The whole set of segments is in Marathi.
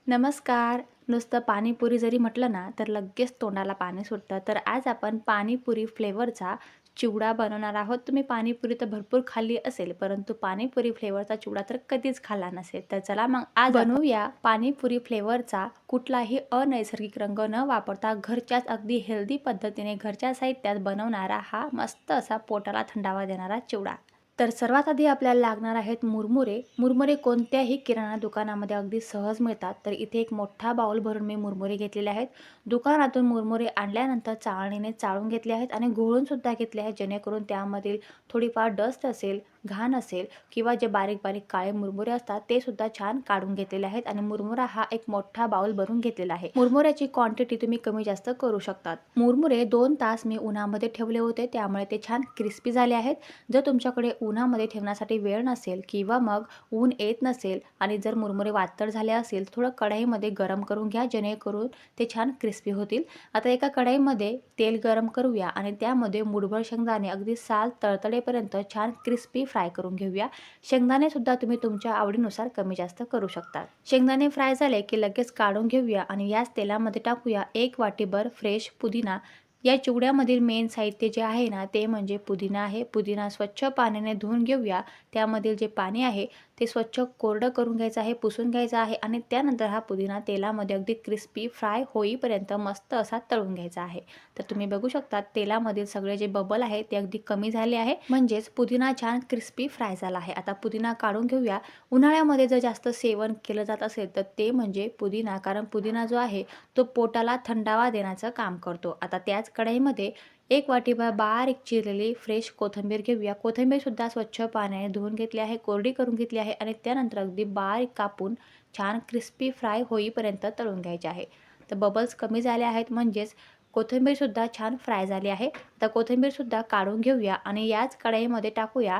नमस्कार. नुसतं पाणीपुरी जरी म्हटलं ना, तर लगेच तोंडाला पाणी सुटतं. तर आज आपण पाणीपुरी फ्लेवरचा चिवडा बनवणार आहोत. तुम्ही पाणीपुरी तर भरपूर खाल्ली असेल, परंतु पाणीपुरी फ्लेवरचा चिवडा तर कधीच खाल्ला नसेल. तर चला मग आज आपण बनवूया पाणीपुरी फ्लेवरचा कुठलाही अनैसर्गिक रंग न वापरता घरच्याच अगदी हेल्दी पद्धतीने घरच्या साहित्यात बनवणारा हा मस्त असा पोटाला थंडावा देणारा चिवडा. तर सर्वात आधी आपल्याला लागणार आहेत मुरमुरे. मुरमुरे कोणत्याही किराणा दुकानामध्ये अगदी सहज मिळतात. तर इथे एक मोठा बाउल भरून मी मुरमुरे घेतलेले आहेत. दुकानातून मुरमुरे आणल्यानंतर चाळणीने चाळून घेतले आहेत आणि घोळून सुद्धा घेतले आहेत, जेणेकरून त्यामधील थोडीफार डस्ट असेल, घाण असेल किंवा जे बारीक बारीक काळे मुरमुरे असतात ते सुद्धा छान काढून घेतलेले आहेत आणि मुरमुरा हा एक मोठा बाउल भरून घेतलेला आहे. मुरमुऱ्याची क्वांटिटी तुम्ही कमी जास्त करू शकतात. मुरमुरे 2 तास मी उन्हामध्ये ठेवले होते, त्यामुळे ते छान क्रिस्पी झाले आहेत. जर तुमच्याकडे उन्हामध्ये ठेवण्यासाठी वेळ नसेल किंवा मग ऊन येत नसेल आणि जर मुरमुरे वातळ झाले असेल, थोडं कढईमध्ये गरम करून घ्या, जेणेकरून ते छान क्रिस्पी होतील. आता एका कढईमध्ये तेल गरम करूया आणि त्यामध्ये मुठभर शेंगदाणे अगदी साल तळतळेपर्यंत छान क्रिस्पी फ्राय करून घेऊया. शेंगदाणे सुद्धा तुम्ही तुमच्या आवडीनुसार कमी जास्त करू शकता. शेंगदाणे फ्राय झाले की लगेच काढून घेऊया आणि याच तेलामध्ये टाकूया 1 वाटीभर फ्रेश पुदिना. या चिवड्यामधील मेन साहित्य जे आहे ना, ते म्हणजे पुदिना आहे. पुदिना स्वच्छ पाण्याने धुवून घेऊया. त्यामधील जे पाणी आहे ते स्वच्छ कोरडं करून घ्यायचं आहे, पुसून घ्यायचं आहे आणि त्यानंतर हा पुदिना तेलामध्ये अगदी क्रिस्पी फ्राय होईपर्यंत मस्त असा तळून घ्यायचा आहे. तर तुम्ही बघू शकता तेलामधील सगळे जे बबल आहे ते अगदी कमी झाले आहे, म्हणजेच पुदिना छान क्रिस्पी फ्राय झाला आहे. आता पुदिना काढून घेऊया. उन्हाळ्यामध्ये जर जास्त सेवन केलं जात असेल तर ते म्हणजे पुदिना, कारण पुदिना जो आहे तो पोटाला थंडावा देण्याचं काम करतो. आता त्याच कढईमध्ये 1 वाटीभर बारीक चिरलेली फ्रेश कोथिंबीर घेऊया. कोथिंबीरसुद्धा स्वच्छ पाण्याने धुवून घेतली आहे, कोरडी करून घेतली आहे आणि त्यानंतर अगदी बारीक कापून छान क्रिस्पी फ्राय होईपर्यंत तळून घ्यायचे आहे. तर बबल्स कमी झाले आहेत, म्हणजेच कोथिंबीरसुद्धा छान फ्राय झाली आहे. आता कोथिंबीरसुद्धा काढून घेऊया आणि याच कढईमध्ये टाकूया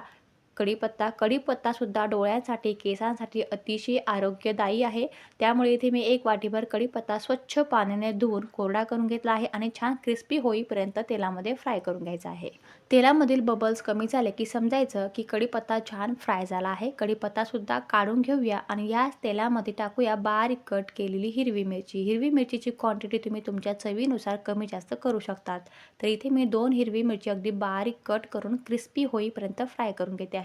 कढीपत्ता. कढीपत्तासुद्धा डोळ्यांसाठी, केसांसाठी अतिशय आरोग्यदायी आहे. त्यामुळे इथे मी 1 वाटीभर कढीपत्ता स्वच्छ पाण्याने धुवून कोरडा करून घेतला आहे आणि छान क्रिस्पी होईपर्यंत तेलामध्ये फ्राय करून घ्यायचा आहे. तेलामधील बबल्स कमी झाले की समजायचं की कढीपत्ता छान फ्राय झाला आहे. कढीपत्तासुद्धा काढून घेऊया आणि याच तेलामध्ये टाकूया बारीक कट केलेली हिरवी मिरची. हिरवी मिरचीची क्वांटिटी तुम्ही तुमच्या चवीनुसार कमी जास्त करू शकतात. तर इथे मी 2 हिरवी मिरची अगदी बारीक कट करून क्रिस्पी होईपर्यंत फ्राय करून घेते आहे.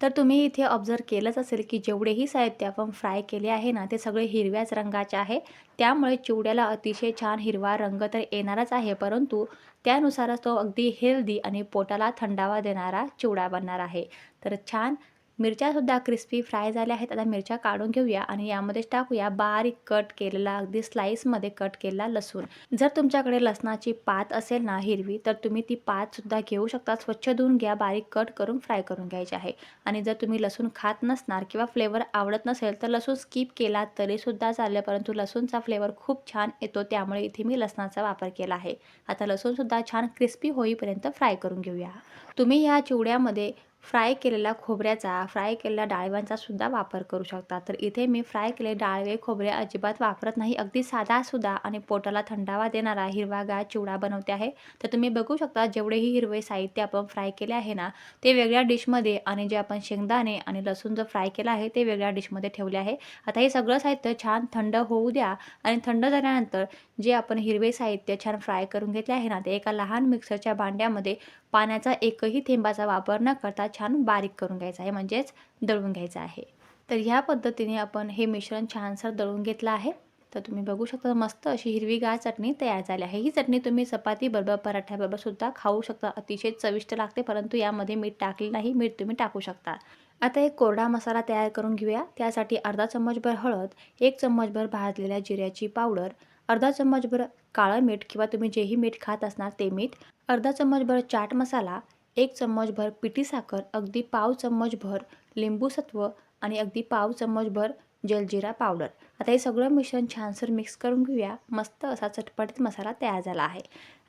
तर तुम्ही इथे ऑब्झर्व केलंच असेल की जेवढेही साहित्य आपण फ्राय केले आहे ना, ते सगळे हिरव्याच रंगाचे आहे. त्यामुळे चिवड्याला अतिशय छान हिरवा रंग तर येणारच आहे, परंतु त्यानुसारच तो अगदी हेल्दी आणि पोटाला थंडावा देणारा चिवडा बनणार आहे. तर छान मिरच्यासुद्धा क्रिस्पी फ्राय झाल्या आहेत. आता मिरच्या काढून घेऊया आणि यामध्येच टाकूया बारीक कट केलेला, अगदी स्लाईसमध्ये कट केलेला लसूण. जर तुमच्याकडे लसणाची पात असेल ना हिरवी, तर तुम्ही ती पातसुद्धा घेऊ शकता. स्वच्छ धुवून घ्या, बारीक कट करून फ्राय करून घ्यायचे आहे. आणि जर तुम्ही लसूण खात नसणार किंवा फ्लेवर आवडत नसेल तर लसूण स्किप केला तरीसुद्धा चालेल, परंतु लसूणचा फ्लेवर खूप छान येतो, त्यामुळे इथे मी लसणाचा वापर केला आहे. आता लसूणसुद्धा छान क्रिस्पी होईपर्यंत फ्राय करून घेऊया. तुम्ही या चिवड्यामध्ये फ्राय केलेल्या खोबऱ्याचा, फ्राय केलेल्या डाळिंबाचा सुद्धा वापर करू शकता. तर इथे मी फ्राय केलेले डाळवे खोबरे अजिबात वापरत नाही. अगदी साधासुद्धा आणि पोटाला थंडावा देणारा हिरवागार चिवडा बनवते आहे. तर तुम्ही बघू शकता जेवढेही हिरवे साहित्य आपण फ्राय केले आहे ना, ते वेगळ्या डिशमध्ये आणि जे आपण शेंगदाणे आणि लसूण जो फ्राय केला आहे ते वेगळ्या डिशमध्ये ठेवले आहे. आता हे सगळं साहित्य छान थंड होऊ द्या आणि थंड झाल्यानंतर जे आपण हिरवे साहित्य छान फ्राय करून घेतले आहे ना, ते एका लहान मिक्सरच्या भांड्यामध्ये पाण्याचा एकही थेंबाचा वापर न करता छान बारीक करून घ्यायचा आहे, म्हणजेच दळून घ्यायचं आहे. तर ह्या पद्धतीने आपण हे मिश्रण छानसं दळून घेतलं आहे. तर तुम्ही बघू शकता मस्त अशी हिरवीगार चटणी तयार झाली आहे. ही चटणी तुम्ही चपातीबरोबर, पराठ्याबरोबर सुद्धा खाऊ शकता. अतिशय चविष्ट लागते, परंतु यामध्ये मीठ टाकले नाही. मीठ तुम्ही टाकू शकता. आता एक कोरडा मसाला तयार करून घेऊया. त्यासाठी अर्धा चम्मचभर हळद, 1 चम्मचभर भाजलेल्या जिऱ्याची पावडर, अर्धा चम्मचभर काळं मीठ किंवा तुम्ही जेही मीठ खात असणार ते मीठ, अर्धा चम्मचभर चाट मसाला, 1 चम्मचभर पिठी साखर, अगदी पाव चम्मचभर लिंबूसत्व आणि अगदी पाव चम्मचभर जलजिरा पावडर. आता हे सगळं मिश्रण छानसर मिक्स करून घेऊया. मस्त असा चटपटीत मसाला तयार झाला आहे.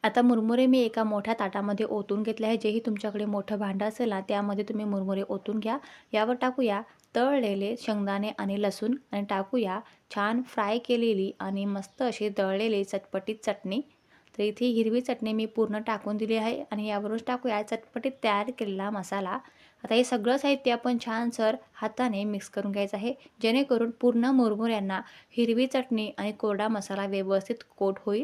आता मुरमुरे मी एका मोठ्या ताटामध्ये ओतून घेतले आहे. जेही तुमच्याकडे मोठं भांडं असेल ना, त्यामध्ये तुम्ही मुरमुरे ओतून घ्या. यावर टाकूया तळलेले शेंगदाणे आणि लसूण आणि टाकूया छान फ्राय केलेली आणि मस्त अशी तळलेली चटपटीत चटणी. तर इथे हिरवी चटणी मी पूर्ण टाकून दिली आहे आणि यावरून टाकूया चटपटीत तयार केलेला मसाला. आता हे सगळं साहित्य आपण छानसर हाताने मिक्स करून घ्यायचं आहे, जेणेकरून पूर्ण मुरमुऱ्यांना हिरवी चटणी आणि कोरडा मसाला व्यवस्थित कोट होईल.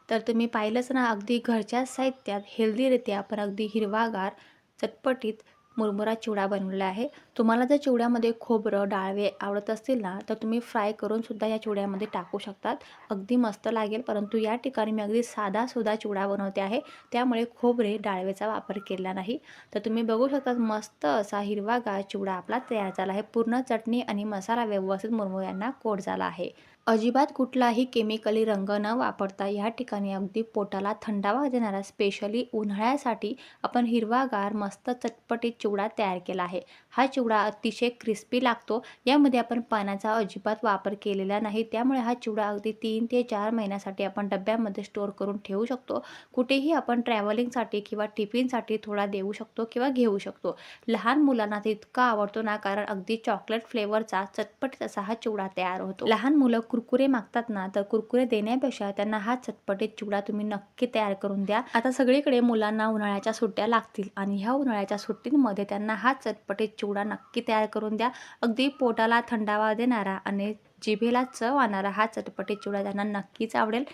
तर तुम्ही पाहिलंच ना, अगदी घरच्याच साहित्यात हेल्दीरित्या आपण अगदी हिरवागार, चटपटीत मुरमुरा चिवडा बनवलेला आहे. तुम्हाला जर चिवड्यामध्ये खोबरं, डाळवे आवडत असतील ना, तर तुम्ही फ्राय करून सुद्धा या चिवड्यामध्ये टाकू शकतात. अगदी मस्त लागेल. परंतु या ठिकाणी मी अगदी साधासुधा चिवडा बनवते आहे. त्यामुळे खोबरे, डाळवेचा वापर केला नाही. तर तुम्ही बघू शकता मस्त असा हिरवागार चिवडा आपला तयार झाला आहे. पूर्ण चटणी आणि मसाला व्यवस्थित मुरमुऱ्यांना कोट झाला आहे. अजिबात कुठलाही केमिकली रंग न वापरता या ठिकाणी अगदी पोटाला थंडावा देणारा स्पेशली उन्हाळ्यासाठी आपण हिरवागार मस्त चटपटीत चिवडा तयार केला आहे. हा चिवडा अतिशय क्रिस्पी लागतो. यामध्ये आपण पाण्याचा अजिबात वापर केलेला नाही. त्यामुळे हा चिवडा अगदी 3 ते 4 महिन्यासाठी आपण डब्यामध्ये स्टोअर करून ठेवू शकतो. कुठेही आपण ट्रॅव्हलिंगसाठी किंवा टिफिनसाठी थोडा देऊ शकतो किंवा घेऊ शकतो. लहान मुलांना ते इतका आवडतो ना, कारण अगदी चॉकलेट फ्लेवरचा चटपटीत असा हा चिवडा तयार होतो. लहान मुलं कुरकुरे मागतात ना, तर कुरकुरे देण्यापेक्षा त्यांना हा चटपटीत चिवडा तुम्ही नक्की तयार करून द्या. आता सगळीकडे मुलांना उन्हाळ्याच्या सुट्ट्या लागतील आणि ह्या उन्हाळ्याच्या सुट्टींमध्ये त्यांना हा चटपटीत चिवडा नक्की तयार करून द्या. अगदी पोटाला थंडावा देणारा आणि जिभेला चव आणणारा हा चटपटीत चिवडा त्यांना नक्कीच आवडेल.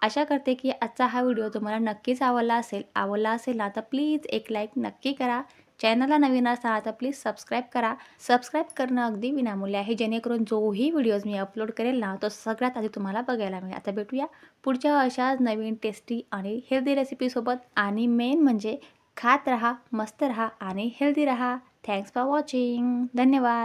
आशा करते की आजचा हा व्हिडिओ तुम्हाला नक्कीच आवडला असेल ना, तर प्लीज एक लाईक नक्की करा. चॅनलला नवीन असाल तर प्लीज सबस्क्राईब करा. सबस्क्राईब करणं अगदी विनामूल्य आहे, जेणेकरून जोही व्हिडिओज मी अपलोड करेल ना, तो सगळ्यात आधी तुम्हाला बघायला मिळेल. आता भेटूया पुढच्या अशाच नवीन टेस्टी आणि हेल्दी रेसिपीसोबत. आणि मेन म्हणजे खात रहा, मस्त रहा आणि हेल्दी रहा. Thanks for watching. धन्यवाद.